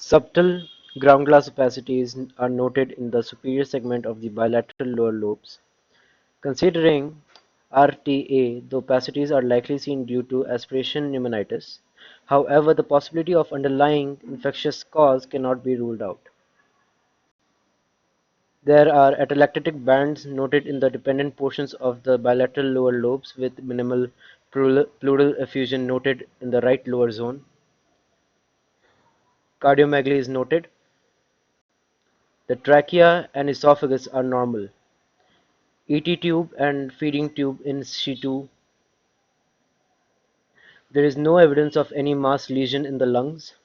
Subtle ground glass opacities are noted in the superior segment of the bilateral lower lobes. Considering RTA, the opacities are likely seen due to aspiration pneumonitis. However, the possibility of underlying infectious cause cannot be ruled out. There are atelectatic bands noted in the dependent portions of the bilateral lower lobes with minimal pleural effusion noted in the right lower zone. Cardiomegaly is noted. The trachea and esophagus are normal. ET tube and feeding tube in situ. There is no evidence of any mass lesion in the lungs.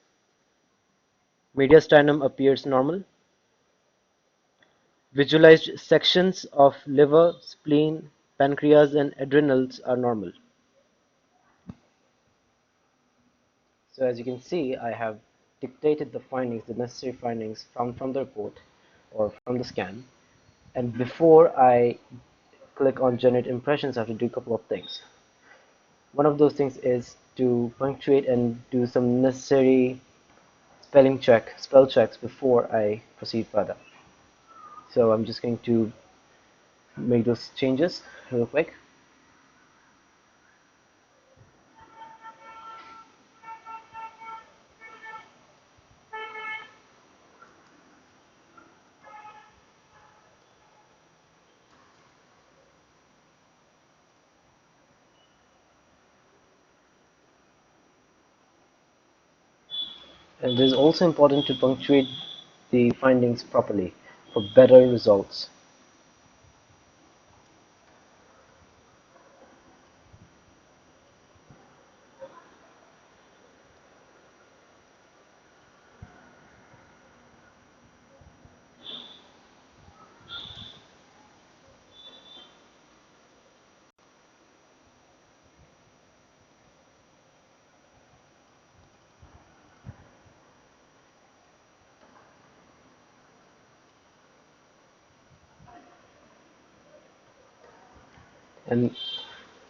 Mediastinum appears normal. Visualized sections of liver, spleen, pancreas and adrenals are normal. So as you can see, I have dictated the findings, the necessary findings found from the report or from the scan. And before I click on generate impressions, I have to do a couple of things. One of those things is to punctuate and do some necessary spell checks before I proceed further. So I'm just going to make those changes real quick. And it is also important to punctuate the findings properly for better results. And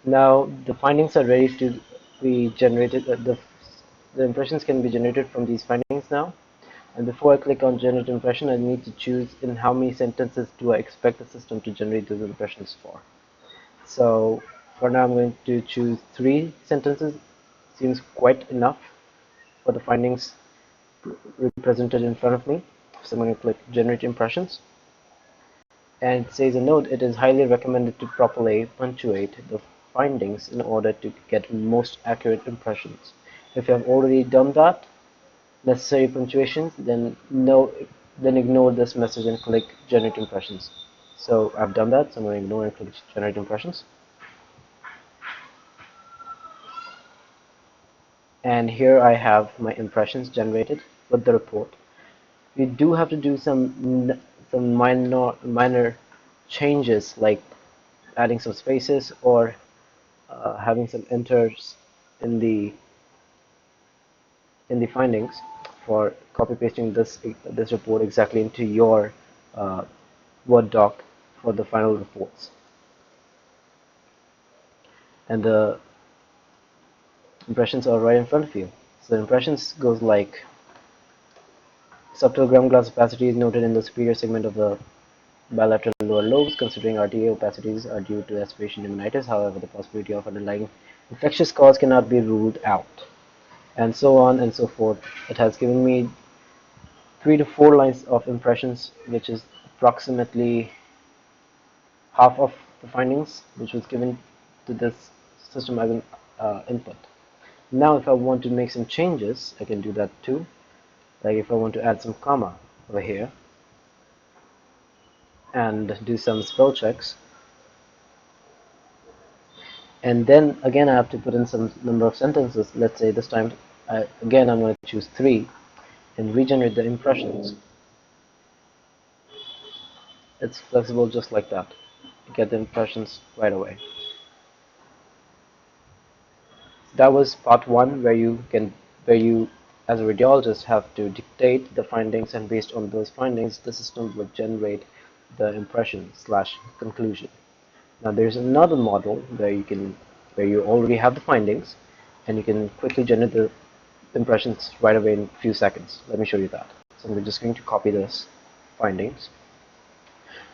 now the findings are ready to be generated. The impressions can be generated from these findings now. And before I click on generate impression, I need to choose in how many sentences do I expect the system to generate those impressions for. So for now, I'm going to choose 3 sentences. Seems quite enough for the findings represented in front of me. So I'm going to click generate impressions. And it says a note, it is highly recommended to properly punctuate the findings in order to get most accurate impressions. If you have already done that, necessary punctuations, then ignore this message and click generate impressions. So I've done that, so I'm going to ignore and click generate impressions. And here I have my impressions generated with the report. We do have to do some minor changes, like adding some spaces or having some enters in the findings for copy pasting this report exactly into your uh, Word doc for the final reports. And the impressions are right in front of you. So the impressions goes like: subtle ground glass opacity is noted in the superior segment of the bilateral lower lobes. Considering RTA, opacities are due to aspiration pneumonitis. However, the possibility of underlying infectious cause cannot be ruled out. And so on and so forth. It has given me 3 to 4 lines of impressions, which is approximately half of the findings which was given to this system as an input. Now if I want to make some changes, I can do that too. Like if I want to add some comma over here and do some spell checks, and then again I have to put in some number of sentences. Let's say this time again I'm going to choose 3 and regenerate the impressions. It's flexible just like that. You get the impressions right away. That was part 1, where you as a radiologist have to dictate the findings, and based on those findings the system would generate the impression slash conclusion. Now there's another model where you already have the findings and you can quickly generate the impressions right away in a few seconds. Let me show you that. So I'm just going to copy this findings.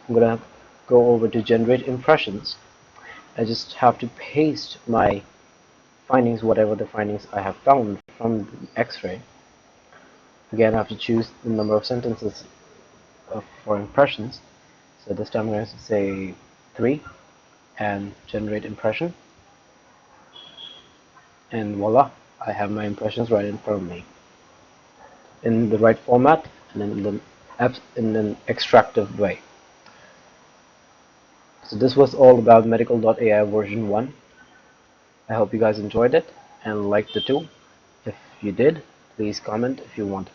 I'm gonna go over to generate impressions. I just have to paste my findings, whatever the findings I have found from the X-ray. Again, I have to choose the number of sentences for impressions. So this time I'm going to say 3 and generate impression. And voila, I have my impressions right in front of me in the right format and in an extractive way. So this was all about medical.ai version 1. I hope you guys enjoyed it and liked the tool. If you did, please comment if you want